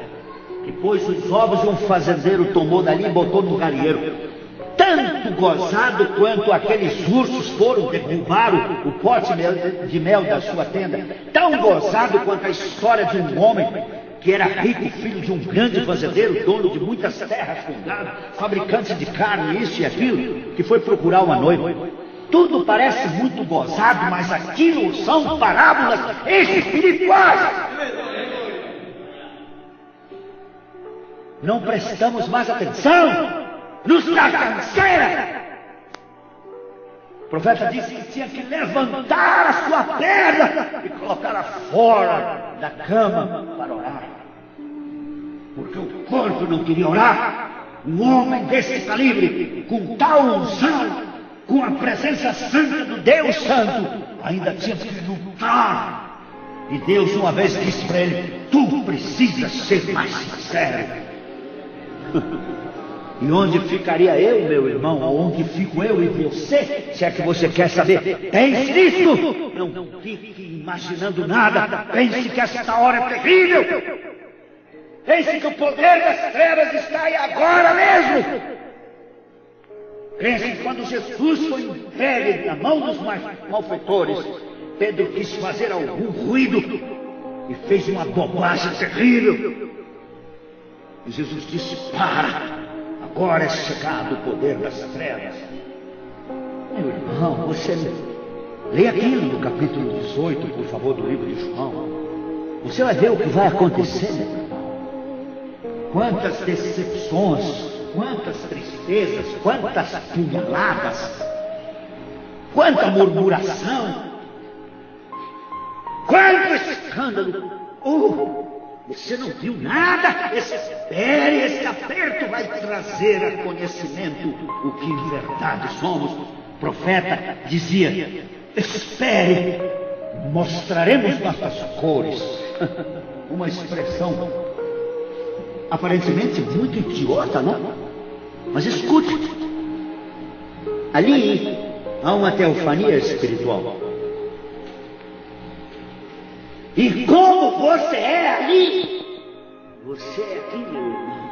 que pôs os ovos e um fazendeiro tomou dali e botou no galinheiro. Tanto gozado quanto aqueles ursos foram derrubar o pote de mel da sua tenda. Tão gozado quanto a história de um homem que era rico, filho de um grande fazendeiro, dono de muitas terras com gado, fabricante de carne, isso e aquilo, que foi procurar uma noiva. Tudo parece muito gozado, mas aquilo são parábolas espirituais. Não prestamos mais atenção, nos dá canseira. O profeta disse que tinha que levantar a sua perna e colocá-la fora da cama para orar, porque o corpo não queria orar. Um homem desse calibre, com tal unção, com a presença santa do Deus Santo, ainda tinha que lutar. E Deus uma vez disse para ele: tu precisas ser mais sincero. E onde ficaria eu, meu irmão? Onde fico eu e você? Se é que você quer saber, pense nisso. Não fique imaginando nada. Pense que esta hora é terrível. Pense que o poder das trevas está aí agora mesmo. Pense que quando Jesus foi entregue na mão dos malfeitores, Pedro quis fazer algum ruído e fez uma bobagem terrível. E Jesus disse: para. Agora é chegado o poder das trevas. Meu irmão, você lê aquilo do capítulo 18, por favor, do livro de João. Você vai ver o que vai acontecer, meu irmão. Quantas decepções, quantas tristezas, quantas punhaladas, quanta murmuração, quanto escândalo. Você não viu nada? Espere, esse aperto vai trazer a conhecimento o que em verdade somos. O profeta dizia: espere, mostraremos nossas cores. Uma expressão aparentemente muito idiota, não? Mas escute, ali há uma teofania espiritual. E como você é ali, você é aqui, meu irmão.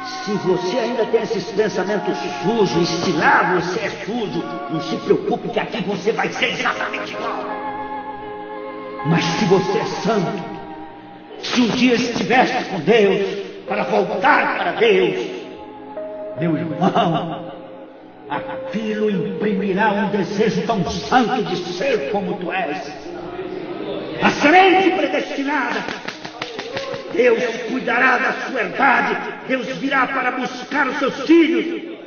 Se você ainda tem esses pensamentos sujos, e se lá você é sujo, não se preocupe que aqui você vai ser exatamente igual. Mas se você é santo, se um dia estivesse com Deus, para voltar para Deus, meu irmão, aquilo imprimirá um desejo tão santo de ser como tu és. A semente predestinada. Deus cuidará da sua herdade. Deus virá para buscar os seus filhos.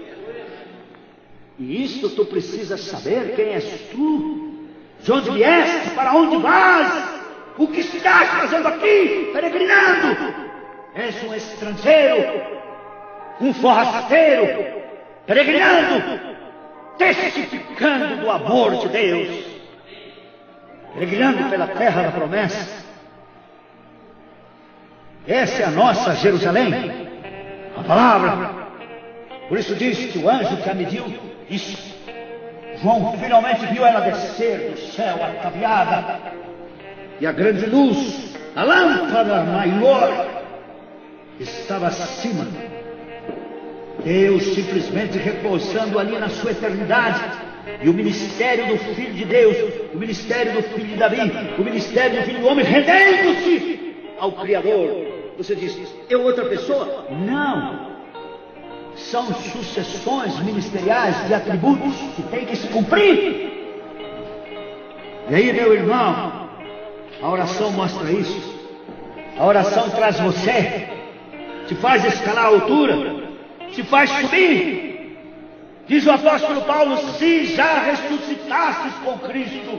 E isto tu precisas saber: quem és tu, de onde vieste, para onde vais, o que estás fazendo aqui, peregrinando. És um estrangeiro, um forrasteiro, peregrinando, testificando do amor de Deus, peregrinando pela terra da promessa. Essa é a nossa Jerusalém, a palavra. Por isso diz que o anjo que a mediu disse: João finalmente viu ela descer do céu ataviada, e a grande luz, a lâmpada maior, estava acima. Deus simplesmente repousando ali na sua eternidade. E o ministério do Filho de Deus, o ministério do Filho de Davi, o ministério do Filho do Homem, rendendo-se ao Criador. Você diz: eu outra pessoa? Não. São sucessões ministeriais de atributos que têm que se cumprir. E aí, meu irmão, a oração mostra isso. A oração traz você, te faz escalar a altura, te faz subir. Diz o apóstolo Paulo: se já ressuscitastes com Cristo,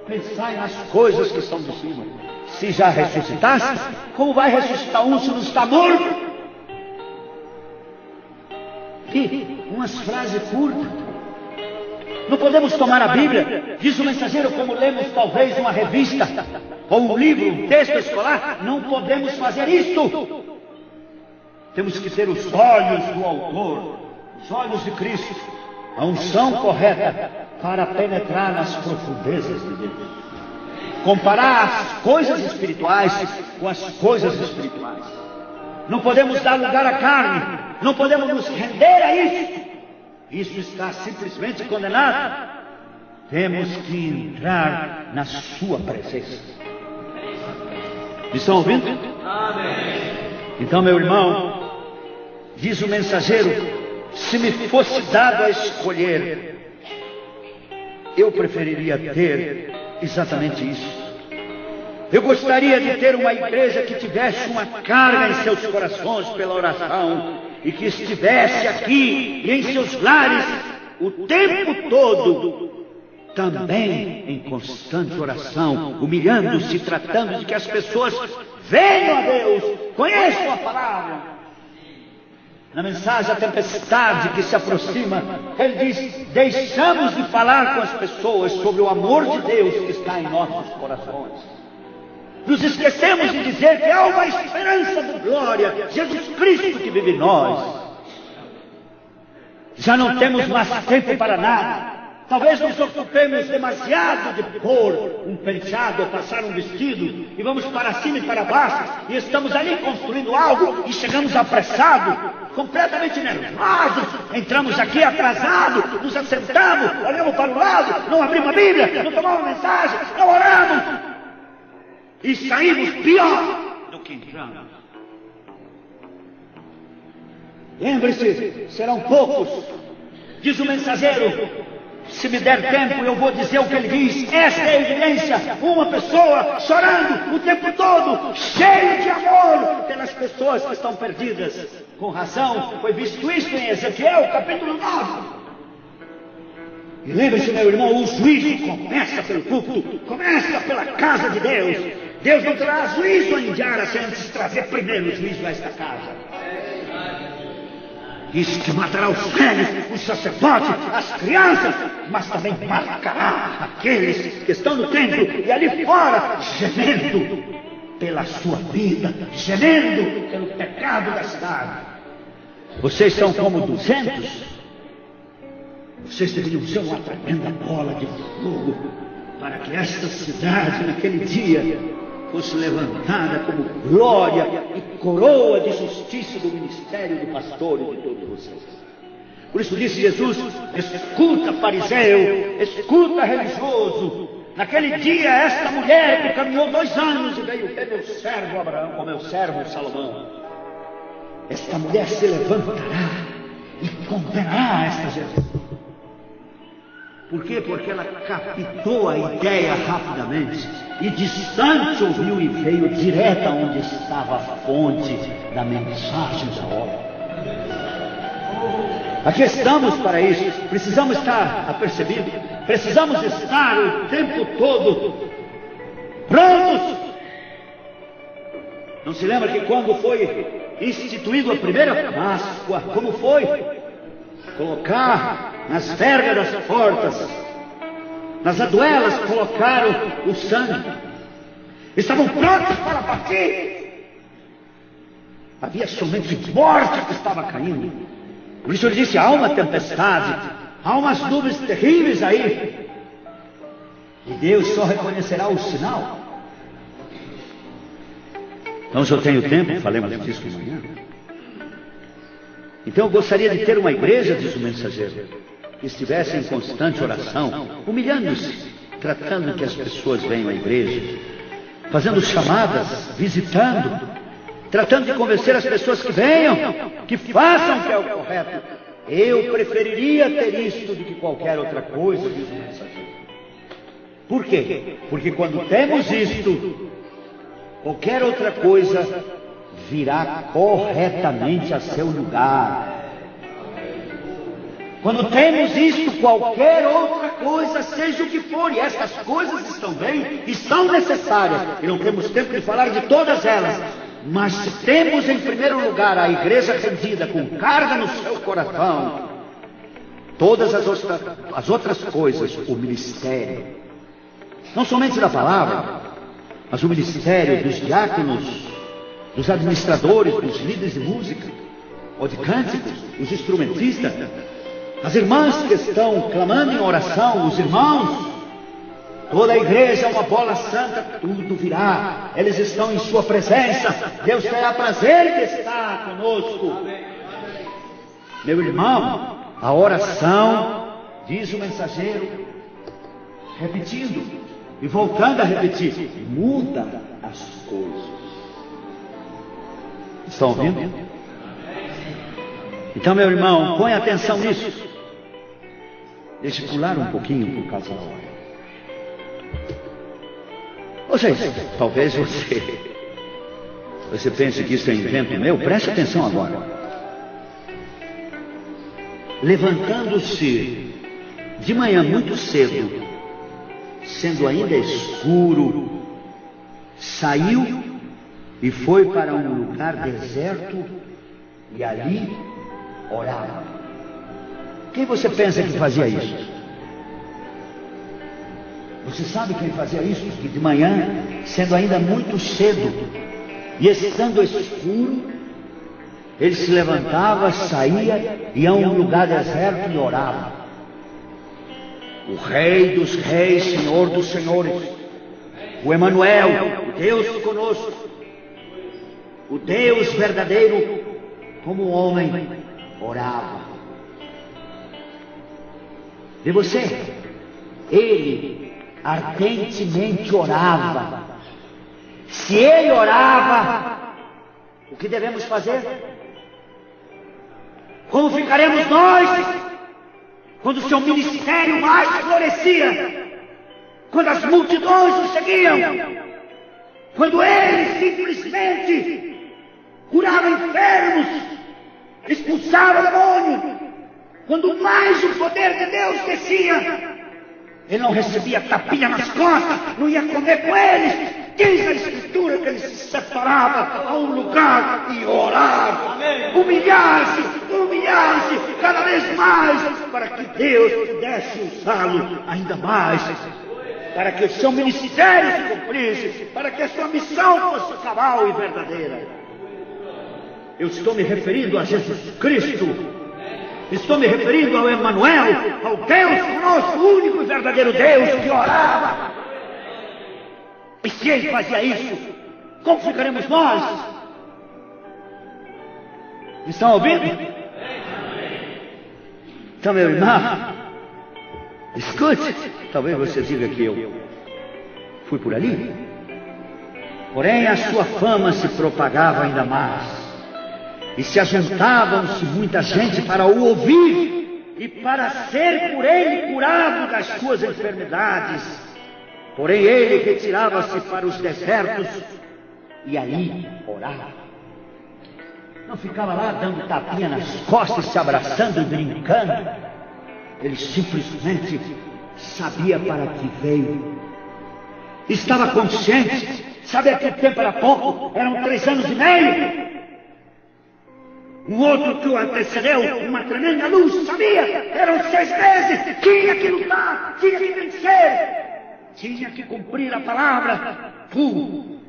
pensai nas coisas que são de cima. Se já ressuscitaste, como vai ressuscitar um se não está morto? E umas frases curtas. Não podemos tomar a Bíblia, diz o mensageiro, como lemos talvez uma revista, ou um livro, um texto escolar. Não podemos fazer isto. Temos que ter os olhos do autor, os olhos de Cristo, a unção correta para penetrar nas profundezas de Deus. Comparar as coisas espirituais com as coisas espirituais. Não podemos dar lugar à carne, não podemos nos render a isso. Isso está simplesmente condenado. Temos que entrar na sua presença. Me estão ouvindo? Amém. Então, meu irmão, diz o mensageiro, se me fosse dado a escolher, eu preferiria ter exatamente isso. Eu gostaria de ter uma igreja que tivesse uma carga em seus corações pela oração e que estivesse aqui e em seus lares o tempo todo, também em constante oração, humilhando-se, tratando de que as pessoas venham a Deus, conheçam a palavra. Na mensagem A Tempestade que se aproxima, ele diz, deixamos de falar com as pessoas sobre o amor de Deus que está em nossos corações. Nos esquecemos de dizer que há uma esperança de glória, Jesus Cristo que vive em nós. Já não temos mais tempo para nada. Talvez nos ocupemos demasiado de pôr um penteado ou passar um vestido, e vamos para cima e para baixo, e estamos ali construindo algo, e chegamos apressados, completamente nervosos, entramos aqui atrasados, nos assentamos, olhamos para o lado, não abrimos a Bíblia, não tomamos mensagem, não oramos, e saímos pior do que entramos. Lembre-se, serão poucos, diz o mensageiro. Se me der tempo, eu vou dizer o que ele diz. Esta é a evidência. Uma pessoa chorando o tempo todo, cheio de amor pelas pessoas que estão perdidas. Com razão, foi visto isso em Ezequiel, capítulo 9. E lembre-se, meu irmão, o juízo começa pelo culto, começa pela casa de Deus. Deus não terá juízo a Indiara sem antes trazer primeiro o juízo a esta casa. Diz que matará os velhos, os sacerdotes, as crianças, mas também marcará aqueles que estão no templo e ali fora, gemendo pela sua vida, gemendo pelo pecado da cidade. Vocês são como 200. Vocês deveriam ser uma tremenda bola de fogo para que esta cidade, naquele dia, fosse levantada como glória e coroa de justiça do ministério do pastor e de todos vocês. Por isso disse Jesus, escuta fariseu, escuta religioso. Naquele dia esta mulher que caminhou 2 anos e veio ter meu servo Abraão, ou meu servo Salomão. Esta mulher se levantará e condenará esta geração. Por quê? Porque ela captou a ideia rapidamente e distante ouviu e veio direto aonde estava a fonte da mensagem da obra. Aqui estamos para isso. Precisamos estar apercebidos. Precisamos estar o tempo todo prontos. Não se lembra que quando foi instituído a primeira Páscoa, como foi? Colocar nas vergas das portas, nas aduelas, colocaram o sangue. Estavam prontos para partir. Havia somente morte que estava caindo. Por isso ele disse, há uma tempestade, há umas nuvens terríveis aí. E Deus só reconhecerá o sinal. Então, se eu tenho tempo, falemos disso amanhã. Então eu gostaria de ter uma igreja, diz o mensageiro, que estivesse em constante oração, humilhando-se, tratando que as pessoas venham à igreja, fazendo chamadas, visitando, tratando de convencer as pessoas que venham, que façam o que é o correto. Eu preferiria ter isto do que qualquer outra coisa, diz o mensageiro. Por quê? Porque quando temos isto, qualquer outra coisa virá corretamente a seu lugar. Quando temos isto, qualquer outra coisa, seja o que for, e estas coisas estão bem e são necessárias, e não temos tempo de falar de todas elas, mas se temos em primeiro lugar a igreja rendida com carga no seu coração, todas as outras coisas, o ministério, não somente da palavra, mas o ministério dos diáconos, dos administradores, dos líderes de música, ou de cânticos, os instrumentistas, as irmãs que estão clamando em oração, os irmãos, toda a igreja é uma bola santa, tudo virá, eles estão em sua presença, Deus terá prazer de estar conosco. Meu irmão, a oração, diz o mensageiro, repetindo e voltando a repetir, muda as coisas. Estão ouvindo? Então, meu irmão, põe atenção nisso. Deixe pular um pouquinho por causa da hora. Ou seja, talvez você pense que isso é invento meu. Preste atenção agora. Levantando-se de manhã muito cedo, sendo ainda escuro, saiu e foi para um lugar deserto e ali orava. Quem você pensa que fazia isso? Você sabe quem fazia isso? Que de manhã, sendo ainda muito cedo e estando escuro, ele se levantava, saía, ia a um lugar deserto e orava. O Rei dos Reis, Senhor dos Senhores, o Emanuel, o Deus conosco, o Deus verdadeiro, como homem, orava. Vê você, ele ardentemente orava. Se ele orava, o que devemos fazer? Como ficaremos nós quando o seu ministério mais florescia? Quando as multidões o seguiam? Quando ele simplesmente curava enfermos, expulsava demônios? Quando mais o poder de Deus descia, ele não recebia tapinha nas costas, não ia comer com eles. Diz a Escritura que ele se separava a um lugar e orava, humilhar-se cada vez mais, para que Deus pudesse usá-lo ainda mais, para que o seu ministério se cumprisse, para que a sua missão fosse cabal e verdadeira. Eu estou me referindo a Jesus Cristo, estou me referindo ao Emanuel, ao Deus conosco, o único e verdadeiro Deus que orava. E se ele fazia isso, como ficaremos nós? Estão ouvindo? Então, meu irmão, escute. Talvez você diga que eu fui por ali. Porém, a sua fama se propagava ainda mais. E se ajuntavam-se muita gente para o ouvir e para ser por ele curado das suas enfermidades. Porém, ele retirava-se para os desertos e ali orava. Não ficava lá dando tapinha nas costas, se abraçando e brincando. Ele simplesmente sabia para que veio. Estava consciente. Sabe, aquele tempo era pouco, eram 3 anos e meio. Um outro que o antecedeu, uma tremenda luz, sabia, eram 6 meses. Tinha que lutar, tinha que vencer. Tinha que cumprir a palavra. Tu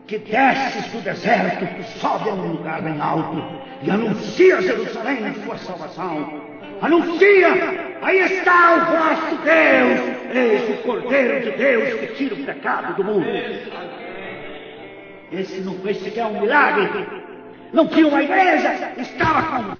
que desces do deserto, sobe a um lugar bem alto e anuncia Jerusalém a sua salvação. Anuncia, aí está o vosso Deus, eis o Cordeiro de Deus que tira o pecado do mundo. Esse não fez sequer um milagre, não tinha uma igreja, estava com